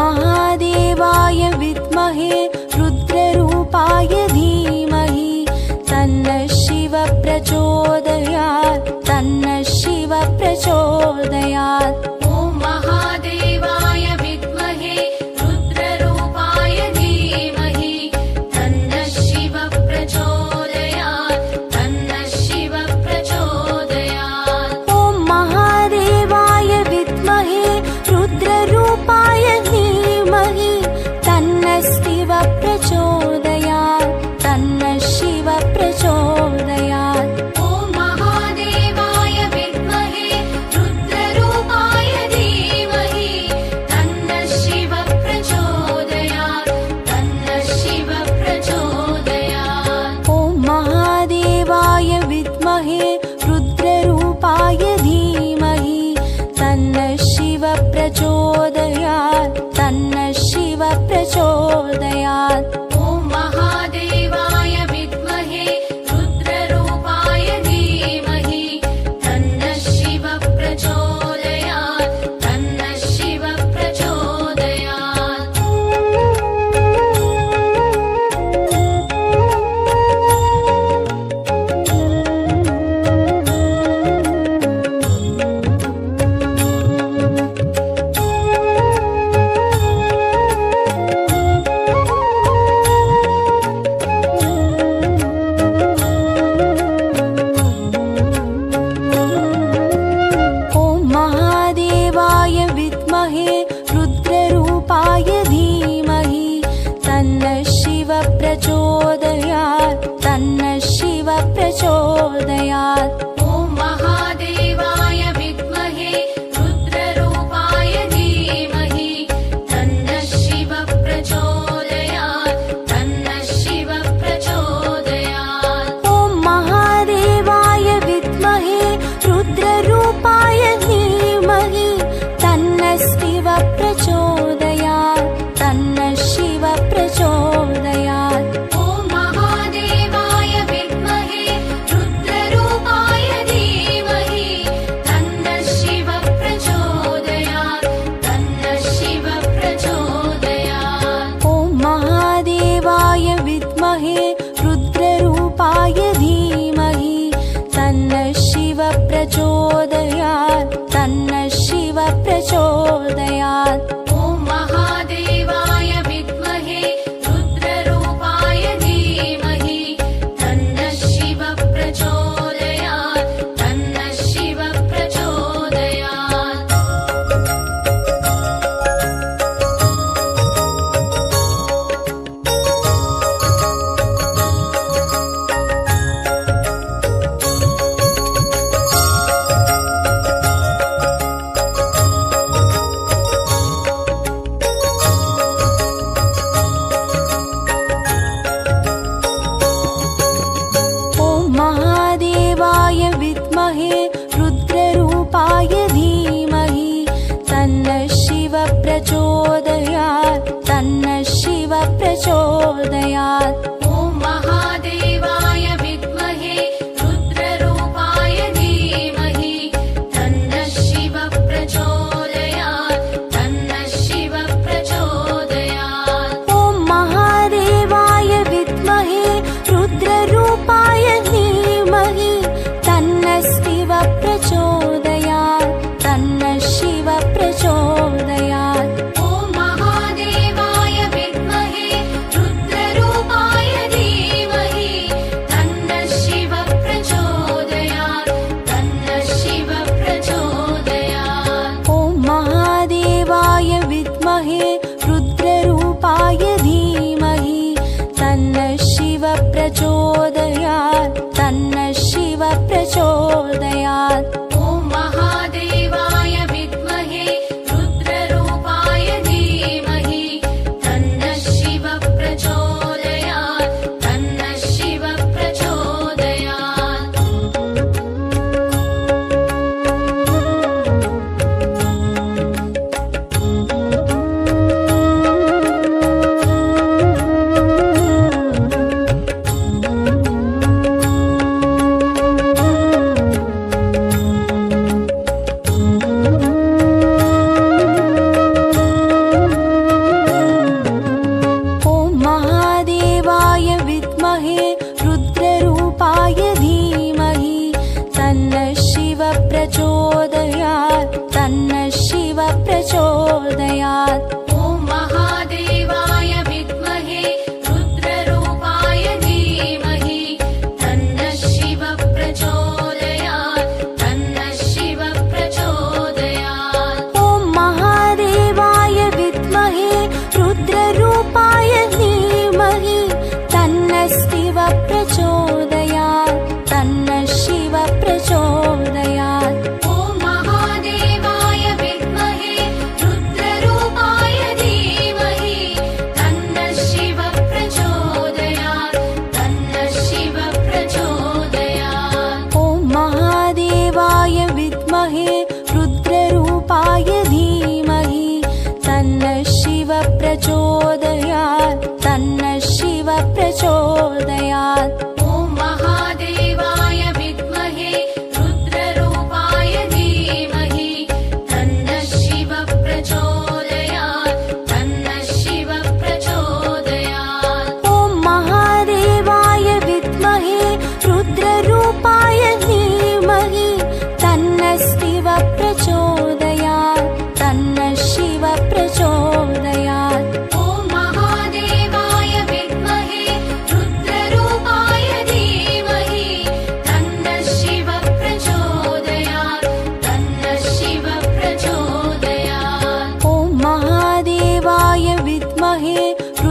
महादेवाय विद्महे रुद्ररूपाय धीमहि तन्नः शिवः प्रचोदयात् तन्नः शिवः प्रचोदयात्। ॐ महादेवाय विद्महे रुद्ररूपाय धीमहि तन्नः शिवः प्रचोदयात् तन्नः शिवः प्रचोदयात्। ॐ महादेवाय विद्महे रुद्ररूपाय धीमहि तन्नः शिवः प्रचोदयात् तन्नः शिवः प्रचोदयात्। ॐ महादेवाय विद्महे रुद्ररूपाय धीमहि तन्नः शिवः प्रचोदयात् तन्नः शिवः प्रचोदयात्। ॐ महादेवाय विद्महे रुद्ररूपाय धीमहि तन्नः शिवः प्रचोदयात् तन्नः शिवः प्रचोदयात्। ॐ महादेवाय विद्महे रुद्ररूपाय धीमहि तन्नः शिवः प्रचोदयात् तन्नः शिवः प्रचोदयात्। ॐ महादेवाय विद्महे रुद्ररूपाय धीमहि तन्नः शिवः प्रचोदयात् तन्नः शिवः प्रचोदयात्। ॐ महादेवाय विद्महे रुद्ररूपाय धीमहि तन्नः शिवः प्रचोदयात् तन्नः शिवः प्रचोदयात्। ॐ महादेवाय विद्महे रुद्ररूपाय धीमहि तन्नः शिवः प्रचोदयात् तन्नः शिवः प्रचोदयात्। ॐ महादेवाय विद्महे रुद्ररूपाय धीमहि तन्नः शिवः प्रचोदयात् तन्नः शिवः प्रचोदयात्। ॐ महादेवाय विद्महे रुद्ररूपाय धीमहि तन्नः शिवः प्रचोदयात् तन्नः शिवः प्रचोदयात्। ॐ महादेवाय विद्महे रुद्ररूपाय धीमहि तन्नः शिवः प्रचोदयात् तन्नः शिवः प्रचोदयात्। ॐ महादेवाय विद्महे रुद्ररूपाय धीमहि तन्नः शिवः प्रचोदयात् तन्नः शिवः प्रचोदयात्। ॐ महादेवाय विद्महे रुद्ररूपाय धीमहि तन्नः शिवः प्रचोदयात् तन्नः शिवः प्रचोदयात्। ॐ महादेवाय विद्महे रुद्ररूपाय धीमहि तन्नः शिवः प्रचोदयात् प्रचोदयात् तन्नः शिव प्रचोदयात् ॐ महादेवाय विद्महे रुद्ररूपाय धीमहि तन्नः शिव प्रचोदयात् तन्नः शिव प्रचोदयात् ॐ महादेवाय विद्महे रुद्ररूपाय धीमहि तन्नः शिव प्रचोदयात् तन्नः शिव प्रचोदयात् ॐ महादेवाय विद्महे रुद्ररूपाय धीमहि तन्नः शिव प्रचोदयात् तन्नः शिव प्रचोदयात् ॐ महादेवाय विद्महे रुद्ररूपाय धीमहि तन्नः शिव प्रचोदयात् तन्नः शिव प्रचोदयात् ॐ महादेवाय विद्महे रुद्ररूपाय धीमहि तन्नः शिव प्रचोदयात् तन्नः शिव प्रचोदयात् ॐ महादेवाय विद्महे रुद्ररूपाय धीमहि तन्नः शिव प्रचोदयात् तन्नः शिव प्रचोदयात् ॐ महादेवाय विद्महे रुद्ररूपाय धीमहि तन्नः शिव प्रचोदयात् तन्नः शिव प्रचोदयात् ॐ महादेवाय विद्महे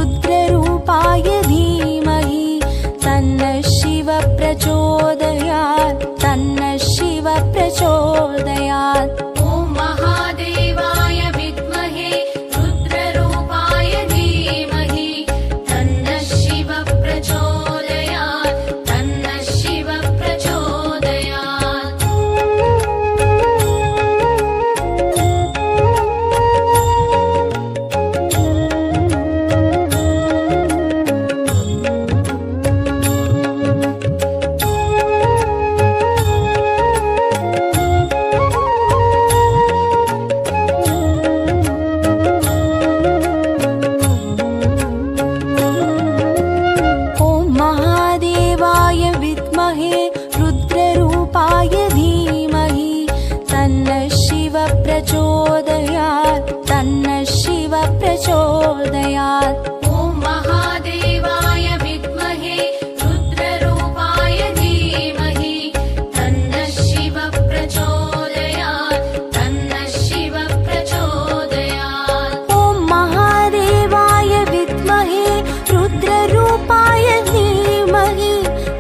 रुद्ररूपाय धीमहि तन्नः शिव प्रचोदयात् तन्नः शिव प्रचोदयात् ॐ महादेवाय विद्महे रुद्ररूपाय धीमहि तन्नः शिव प्रचोदयात् तन्नः शिव प्रचोदयात् ॐ महादेवाय विद्महे रुद्ररूपाय धीमहि तन्नः शिव प्रचोदयात् तन्नः शिव प्रचोदयात् ॐ महादेवाय विद्महे रुद्ररूपाय धीमहि तन्नः शिव प्रचोदयात् तन्नः शिव प्रचोदयात् ॐ महादेवाय विद्महे रुद्ररूपाय धीमहि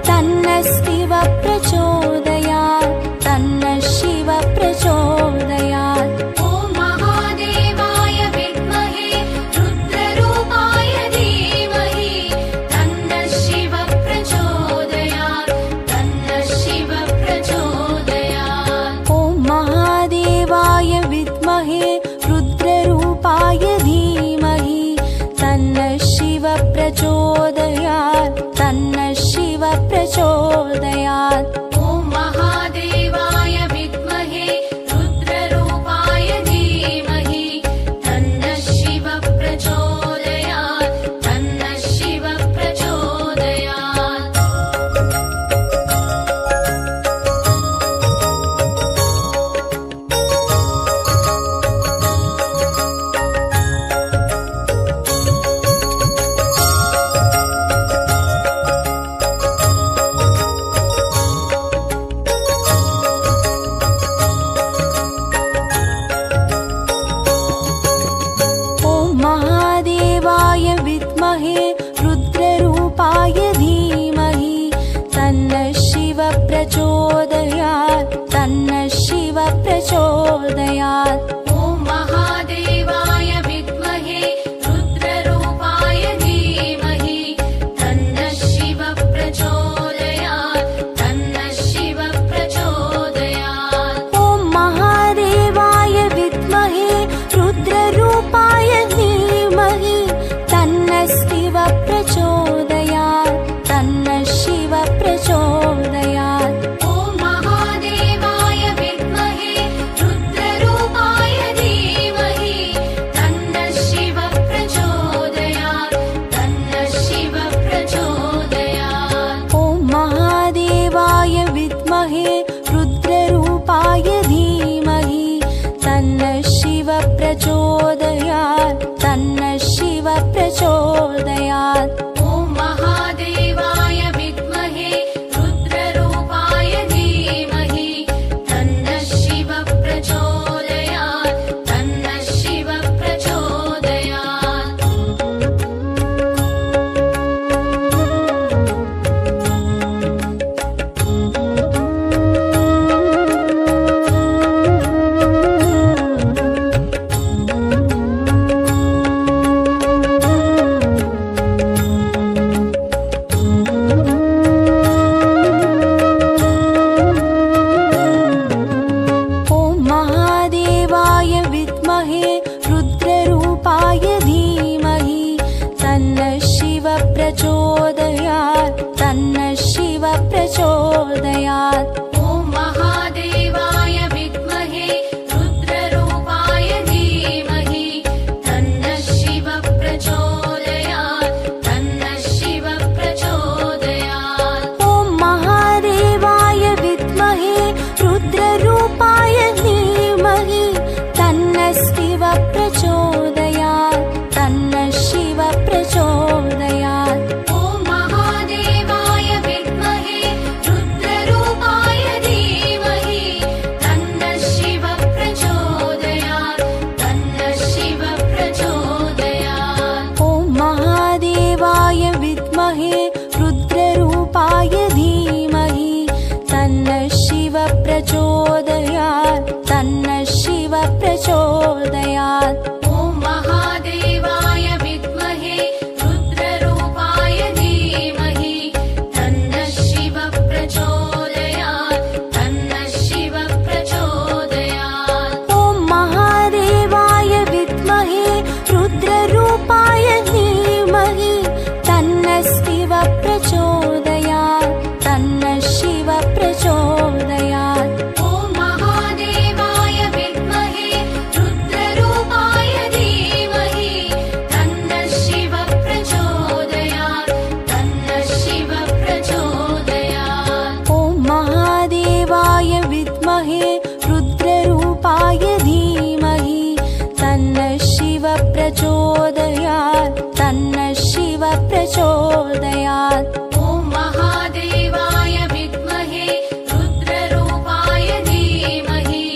तन्नः शिव प्रचोदयात् तन्नः शिव प्रचोदयात् ॐ महादेवाय विद्महे रुद्ररूपाय धीमहि तन्नः शिव प्रचोदयात् तन्नः शिव प्रचोदयात् ॐ महादेवाय विद्महे रुद्ररूपाय धीमहि तन्नः शिव प्रचोदयात् तन्नः शिव प्रचोदयात् ॐ महादेवाय विद्महे रुद्ररूपाय धीमहि तन्नः शिव प्रचोदयात् तन्नः शिव प्रचोदयात् ॐ महादेवाय विद्महे रुद्ररूपाय धीमहि तन्नः शिव प्रचोदयात् तन्नः शिव प्रचोदयात् ॐ महादेवाय विद्महे रुद्ररूपाय धीमहि तन्नः शिव प्रचोदयात् तन्नः शिव प्रचोदयात् ॐ महादेवाय विद्महे रुद्ररूपाय धीमहि तन्नः शिव प्रचोदयात् तन्नः शिव प्रचोदयात् ॐ महादेवाय विद्महे रुद्ररूपाय प्रचोदयात् तन्नः शिव प्रचोदयात्। ॐ महादेवाय विद्महे रुद्ररूपाय धीमहि तन्नः शिव प्रचोदयात् तन्नः शिव प्रचोदयात्। ॐ महादेवाय विद्महे रुद्ररूपाय धीमहि तन्नः शिव प्रचोदयात् तन्नः शिव प्रचोदयात्। ॐ महादेवाय विद्महे रुद्ररूपाय धीमहि तन्नः शिव प्रचोदयात् तन्नः शिव प्रचोदयात्। ॐ महादेवाय विद्महे रुद्ररूपाय धीमहि तन्नः शिव प्रचोदयात् तन्नः शिव प्रचोदयात्। ॐ महादेवाय विद्महे रुद्ररूपाय धीमहि तन्नः शिव प्रचोदयात् तन्नः शिव प्रचोदयात्। ॐ महादेवाय विद्महे रुद्ररूपाय धीमहि तन्नः शिव प्रचोदयात् तन्नः शिव प्रचोदयात्। ॐ महादेवाय विद्महे रुद्ररूपाय धीमहि तन्नः शिव प्रचोदयात् तन्नः शिव प्रचोदयात्। ॐ महादेवाय विद्महे रुद्ररूपाय धीमहि तन्नः शिव प्रचोदयात् तन्नः शिव प्रचोदयात्। ॐ महादेवाय विद्महे रुद्ररूपाय धीमहि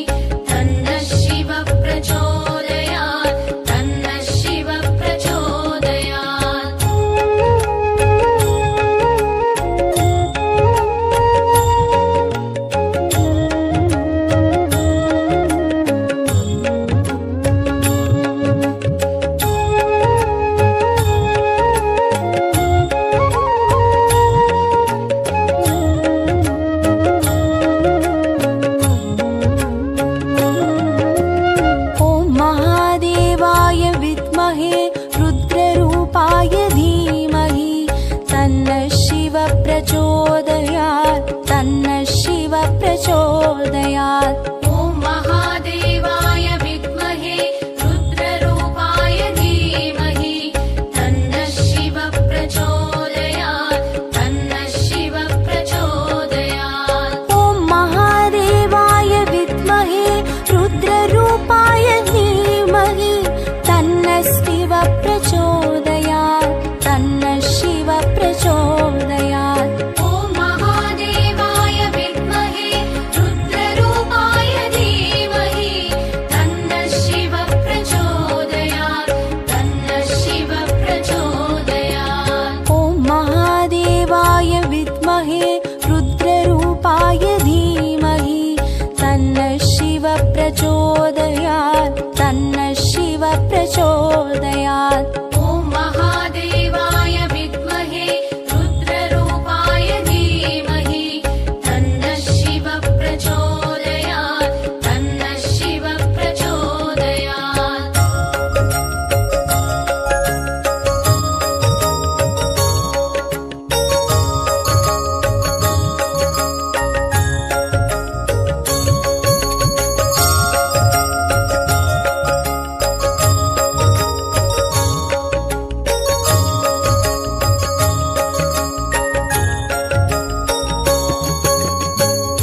तन्नः शिव प्रचोदयात् तन्नः शिव प्रचोदयात्। ॐ महादेवाय विद्महे रुद्ररूपाय धीमहि तन्नः शिव प्रचोदयात् तन्नः शिव प्रचोदयात्। ॐ महादेवाय विद्महे रुद्ररूपाय धीमहि तन्नः शिव प्रचोदयात् तन्नः शिव प्रचोदयात्। ॐ महादेवाय विद्महे रुद्ररूपाय धीमहि तन्नः शिव प्रचोदयात् तन्नः शिव प्रचोदयात्। ॐ महादेवाय विद्महे रुद्ररूपाय धीमहि तन्नः शिव प्रचोदयात् तन्नः शिव प्रचोदयात्। ॐ महादेवाय विद्महे रुद्ररूपाय धीमहि तन्नः शिव प्रचोदयात् तन्नः शिव प्रचोदयात्। ॐ महादेवाय विद्महे रुद्ररूपाय धीमहि तन्नः शिव प्रचोदयात् तन्नः शिव प्रचोदयात्।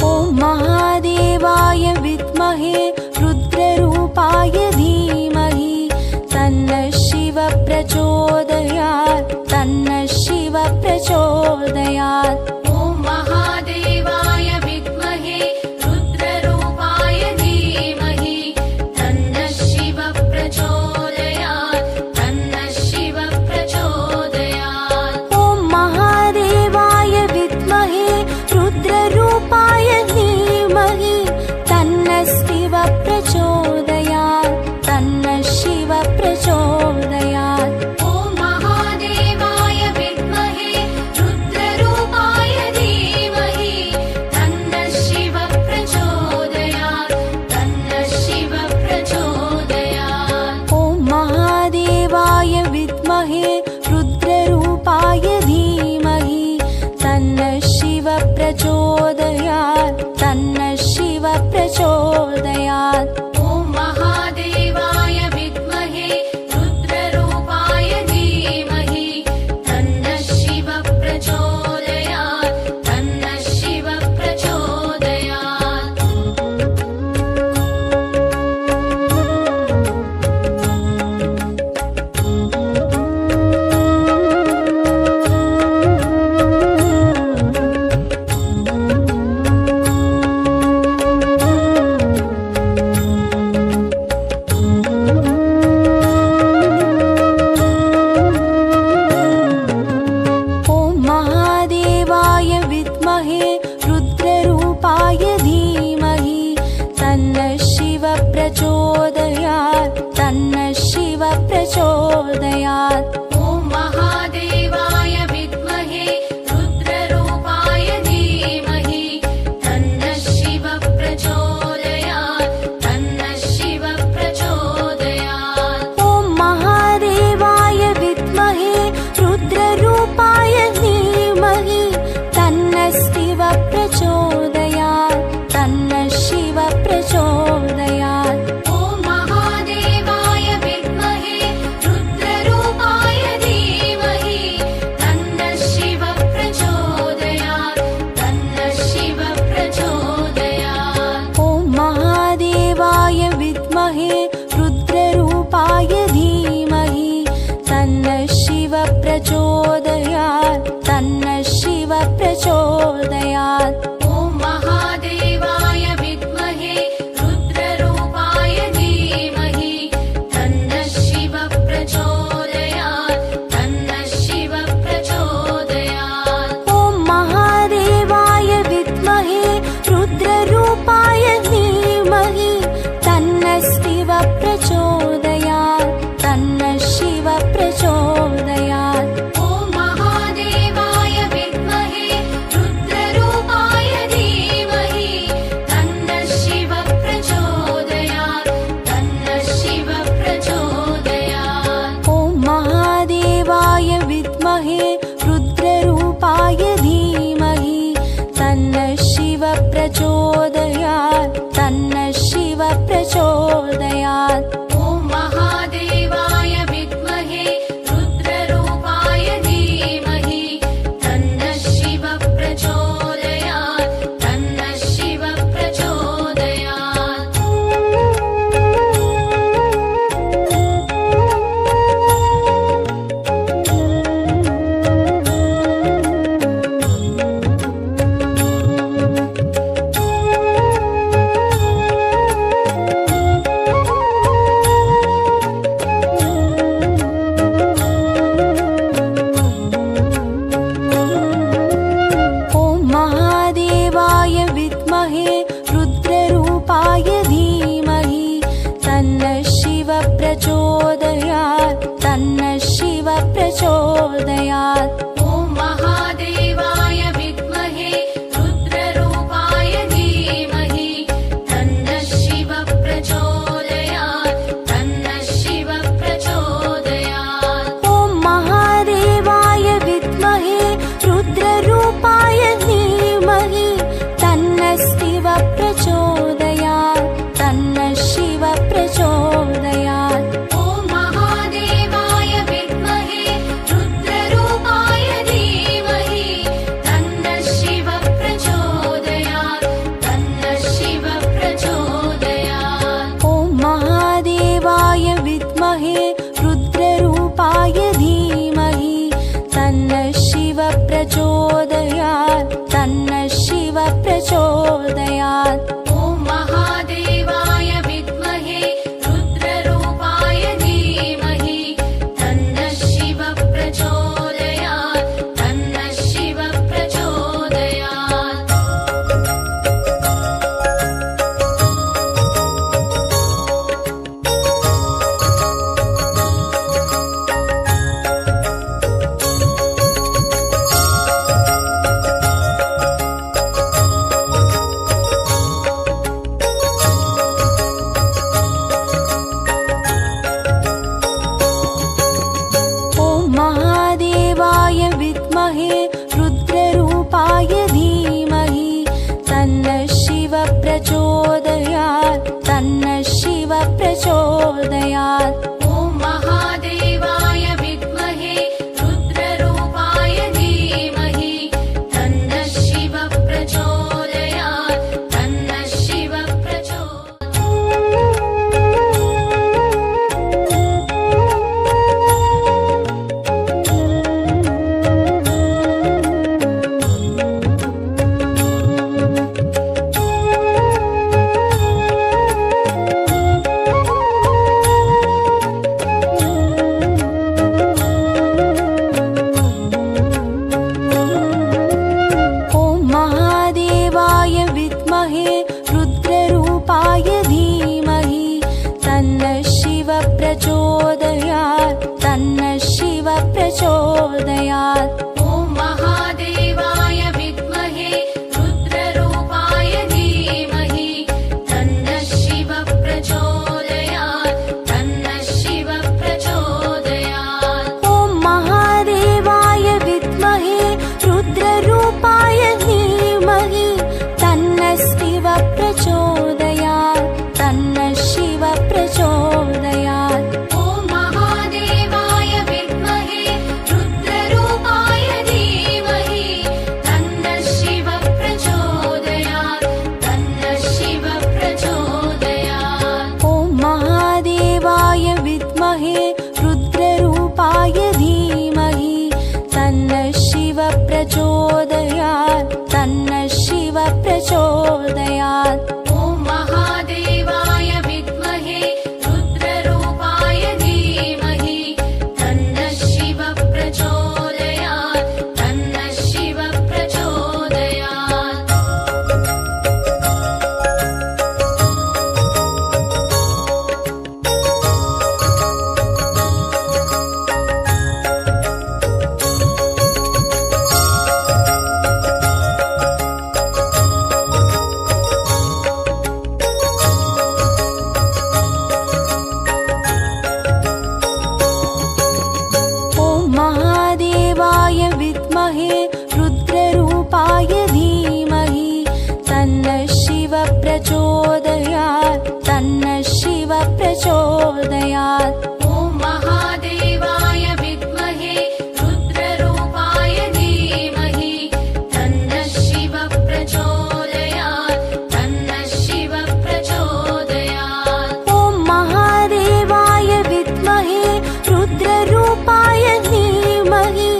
ॐ महादेवाय विद्महे रुद्ररूपाय धीमहि तन्नः शिव प्रचोदयात् तन्नः शिव प्रचोदयात्। ॐ महादेवाय विद्महे रुद्ररूपाय धीमहि तन्नः शिव प्रचोदयात् तन्नः शिव प्रचोदयात्। ॐ महादेवाय विद्महे रुद्ररूपाय धीमहि तन्नः शिव प्रचोदयात् तन्नः शिव प्रचोदयात्। ॐ महादेवाय विद्महे रुद्ररूपाय प्रचोदयात् तन्नः शिव प्रचोदयात्। ॐ महादेवाय विद्महे रुद्ररूपाय धीमहि तन्नः शिव प्रचोदयात् तन्नः शिव प्रचोदयात्। ॐ महादेवाय विद्महे रुद्ररूपाय धीमहि तन्नः शिव प्रचोदयात् तन्नः शिव प्रचोदयात्। ॐ महादेवाय विद्महे रुद्ररूपाय धीमहि तन्नः शिव प्रचोदयात् तन्नः शिव प्रचोदयात्। ॐ महादेवाय विद्महे रुद्ररूपाय धीमहि तन्नः शिव प्रचोदयात् तन्नः शिव प्रचोदयात्। ॐ महादेवाय विद्महे रुद्ररूपाय धीमहि तन्नः शिव प्रचोदयात् तन्नः शिव प्रचोदयात्। ॐ महादेवाय विद्महे रुद्ररूपाय धीमहि तन्नः शिव प्रचोदयात् तन्नः शिव प्रचोदयात्। ॐ महादेवाय विद्महे रुद्ररूपाय धीमहि तन्नः शिव प्रचोदयात् तन्नः शिव प्रचोदयात्। ॐ महादेवाय विद्महे रुद्ररूपाय धीमहि तन्नः शिव प्रचोदयात् तन्नः शिव प्रचोदयात्। ॐ महादेवाय विद्महे रुद्ररूपाय धीमहि तन्नः शिव प्रचोदयात् तन्नः शिव प्रचोदयात्। ॐ महादेवाय विद्महे रुद्ररूपाय धीमहि तन्नः शिव प्रचोदयात् तन्नः शिव प्रचोदयात्। ॐ महादेवाय विद्महे रुद्ररूपाय धीमहि तन्नः शिव प्रचोदयात् तन्नः शिव प्रचोदयात्। ॐ महादेवाय विद्महे रुद्ररूपाय धीमहि तन्नः शिव प्रचोदयात् तन्नः शिव प्रचोदयात्। ॐ महादेवाय विद्महे रुद्ररूपाय धीमहि तन्नः शिव प्रचोदयात् तन्नः शिव प्रचोदयात्। ॐ महादेवाय विद्महे रुद्ररूपाय धीमहि तन्नः शिव प्रचोदयात् तन्नः शिव प्रचोदयात्। ॐ महादेवाय विद्महे रुद्ररूपाय धीमहि तन्नः शिव प्रचोदयात् तन्नः शिव प्रचोदयात्। ॐ प्रचोदयात् तन्नः शिव प्रचोदयात् ॐ महादेवाय विद्महे रुद्ररूपाय धीमहि तन्नः शिव प्रचोदयात् तन्नः शिव प्रचोदयात् ॐ महादेवाय विद्महे रुद्ररूपाय धीमहि तन्नः शिव प्रचोदयात् तन्नः शिव प्रचोदयात् ॐ महादेवाय विद्महे रुद्ररूपाय धीमहि तन्नः शिव प्रचोदयात् तन्नः शिव प्रचोदयात् ॐ महादेवाय विद्महे रुद्ररूपाय धीमहि तन्नः शिव प्रचोदयात् तन्नः शिव प्रचोदयात् ॐ महादेवाय विद्महे रुद्ररूपाय धीमहि तन्नः शिव प्रचोदयात् तन्नः शिव प्रचोदयात् ॐ महादेवाय विद्महे रुद्ररूपाय धीमहि तन्नः शिव प्रचोदयात् तन्नः शिव प्रचोदयात् ॐ महादेवाय विद्महे रुद्ररूपाय धीमहि तन्नः शिव प्रचोदयात् तन्नः शिव प्रचोदयात् ॐ महादेवाय विद्महे रुद्ररूपाय धीमहि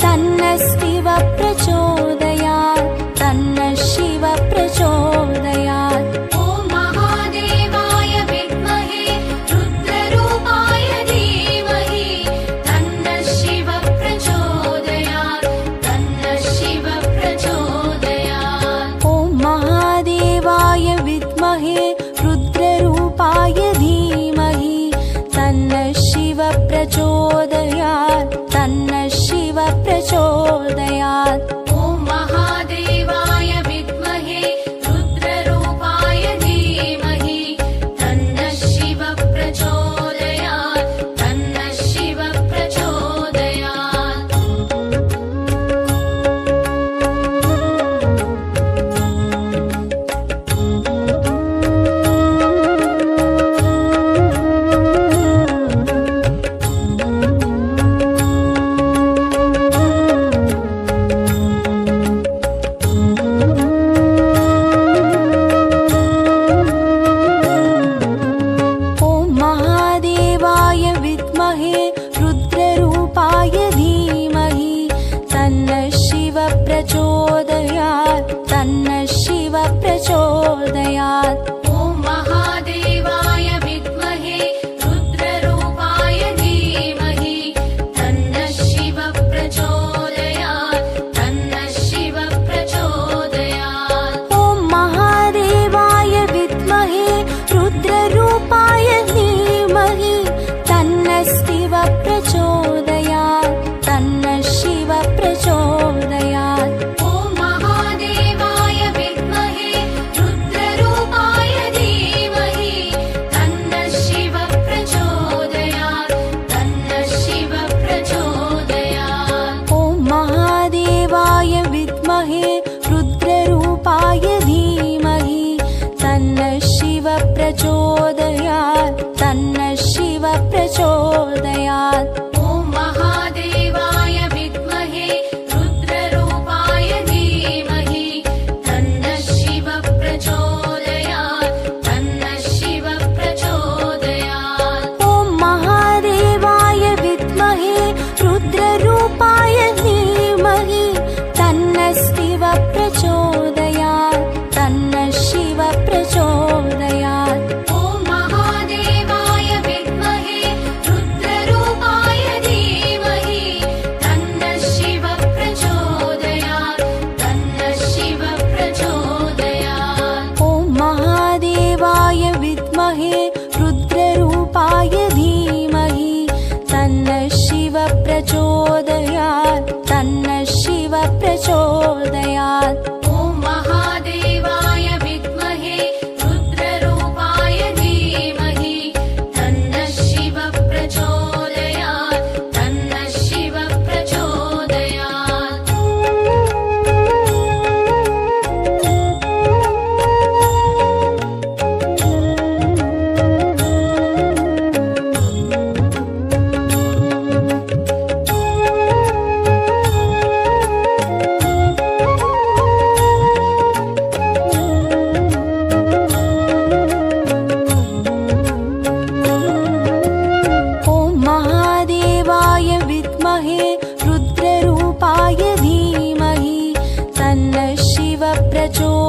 तन्नः शिव प्रचोदयात् तन्नः शिव प्रचोदयात् ॐ महादेवाय विद्महे रुद्ररूपाय धीमहि तन्नः शिव प्रचोदयात् तन्नः शिव प्रचोदयात् ॐ महादेवाय विद्महे रुद्ररूपाय धीमहि तन्नः शिव प्रचोदयात् तन्नः शिव प्रचोदयात् ॐ महादेवाय विद्महे रुद्ररूपाय धीमहि तन्नः शिव प्रचोदयात् तन्नः शिव प्रचोदयात् ॐ महादेवाय विद्महे रुद्ररूपाय धीमहि तन्नः शिव प्रचोदयात् तन्नः शिव प्रचोदयात् ॐ महादेवाय विद्महे रुद्ररूपाय धीमहि तन्नः शिव प्रचोदयात् तन्नः शिव प्रचोदयात् ॐ महादेवाय विद्महे रुद्ररूपाय धीमहि तन्नः शिव प्रचोदयात् तन्नः शिव प्रचोदयात् ॐ महादेवाय विद्महे रुद्ररूपाय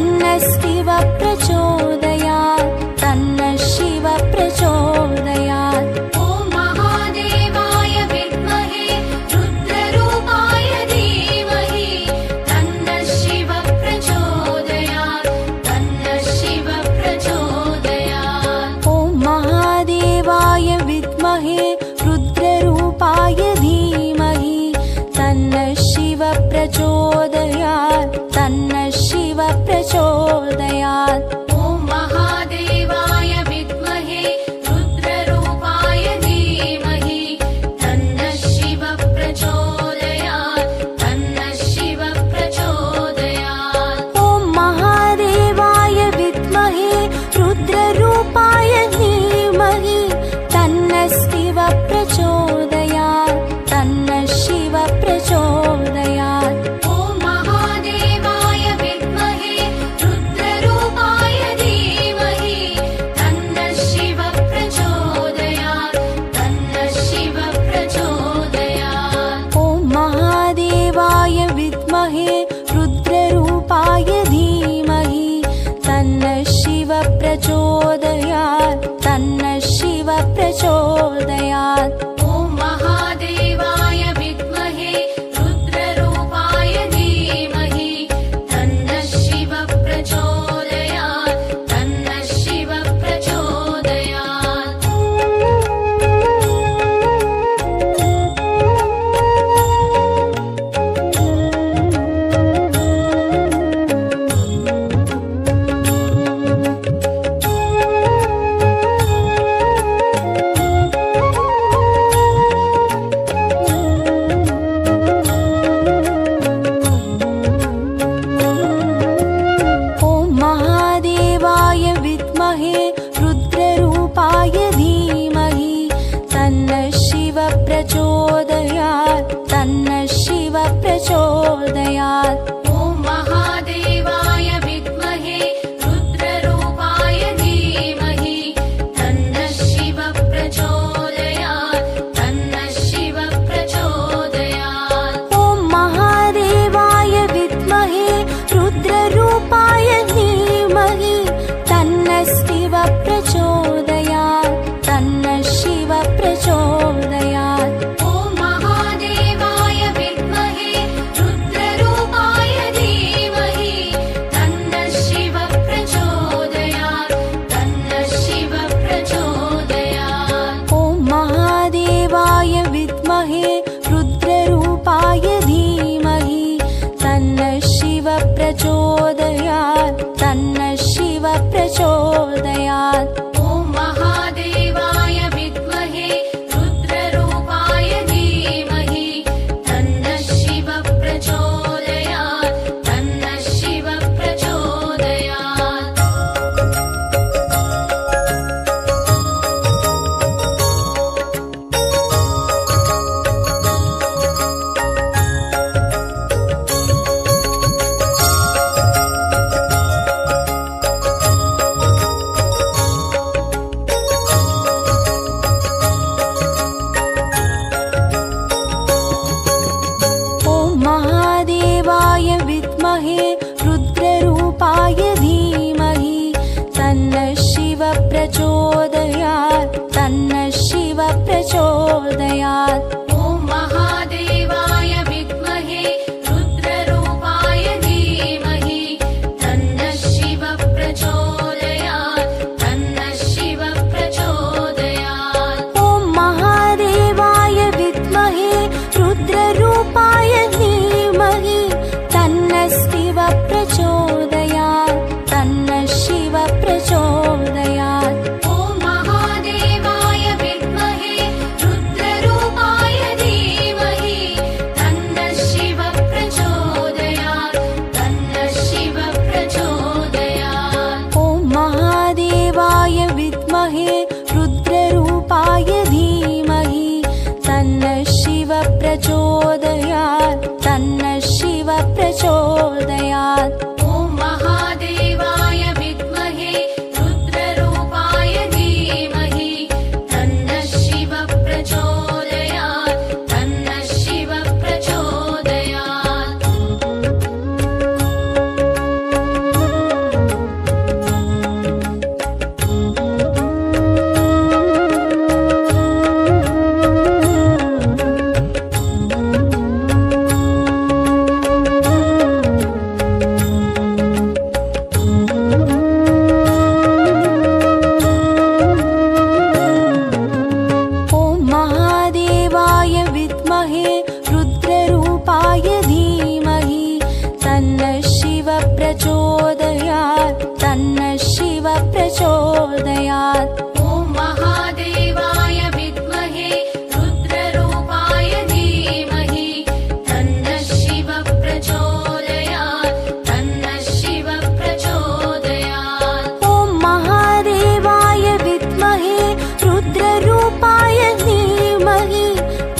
तन्नः शिव प्रचोदयात् तन्नः शिव प्रचोदयात् ॐ महादेवाय विद्महे रुद्ररूपाय धीमहि तन्नः शिव प्रचोदयात् तन्नः शिव प्रचोदयात् ॐ महादेवाय विद्महे रुद्ररूपाय धीमहि तन्नः शिव प्रचोदयात् तन्नः शिव प्रचोदयात् ॐ महादेवाय विद्महे रुद्ररूपाय धीमहि तन्नः शिव प्रचोदयात् तन्नः शिव प्रचोदयात् ॐ महादेवाय विद्महे रुद्ररूपाय धीमहि प्रचोदयात्। ॐ महादेवाय विद्महे रुद्ररूपाय धीमहि तन्नः शिवः प्रचोदयात् तन्नः शिवः प्रचोदयात्। प्रचोदयात् तन्नः शिवः प्रचोदयात्। ॐ महादेवाय विद्महे रुद्ररूपाय धीमहि तन्नः शिवः प्रचोदयात् तन्नः शिवः प्रचोदयात्। ॐ महादेवाय विद्महे रुद्ररूपाय धीमहि तन्नः शिवः प्रचोदयात् तन्नः शिवः प्रचोदयात्। प्रचोदयात् तन्नः शिवः प्रचोदयात्। ॐ महादेवाय विद्महे रुद्ररूपाय धीमहि तन्नः शिवः प्रचोदयात् तन्नः शिवः प्रचोदयात्। रुद्ररूपाय धीमहि तन्नः शिवः प्रचोदयात् तन्नः शिवः प्रचोदयात्। ॐ महादेवाय विद्महे रुद्ररूपाय धीमहि तन्नः शिवः प्रचोदयात् तन्नः शिवः प्रचोदयात्। ॐ महादेवाय विद्महे रुद्ररूपाय धीमहि तन्नः शिवः प्रचोदयात् तन्नः शिवः प्रचोदयात्। ॐ महादेवाय विद्महे रुद्ररूपाय धीमहि तन्नः शिवः प्रचोदयात् तन्नः शिवः प्रचोदयात्। ॐ महादेवाय विद्महे रुद्ररूपाय धीमहि तन्नः शिवः प्रचोदयात् तन्नः शिवः प्रचोदयात्। ॐ महादेवाय विद्महे रुद्ररूपाय धीमहि तन्नः शिवः प्रचोदयात् तन्नः शिवः प्रचोदयात्। प्रचोदयात् तन्नः शिवः प्रचोदयात्। ॐ महादेवाय विद्महे रुद्ररूपाय धीमहि तन्नः शिवः प्रचोदयात् तन्नः शिवः प्रचोदयात्। ॐ महादेवाय विद्महे रुद्ररूपाय धीमहि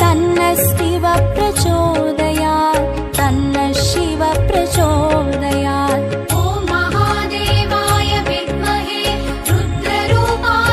तन्नः शिवः प्रचोदयात् तन्नः शिवः प्रचोदयात्। ॐ महादेवाय विद्महे रुद्ररूपाय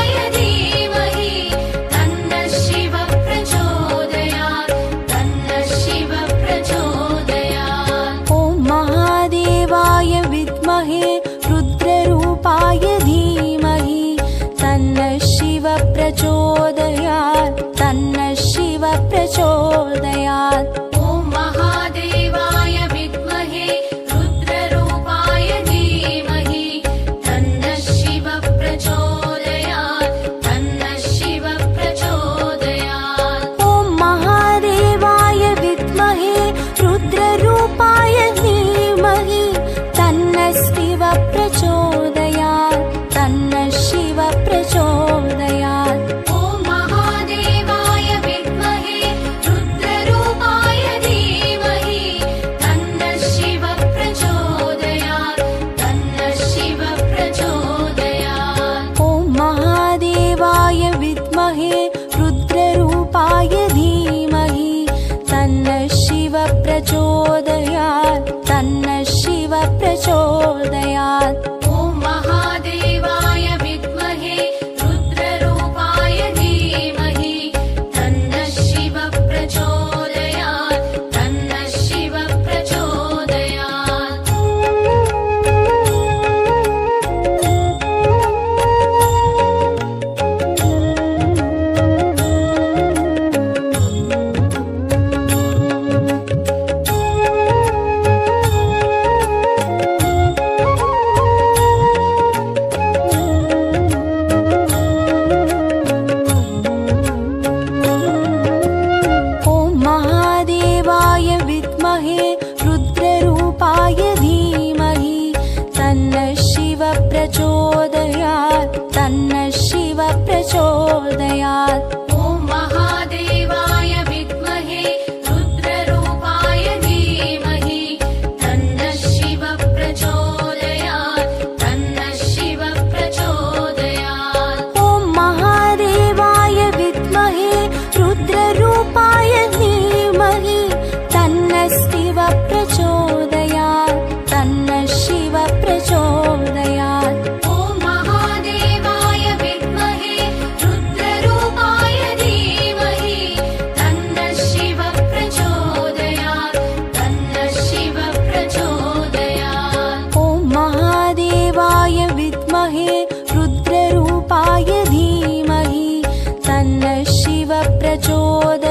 प्रचोदयात्।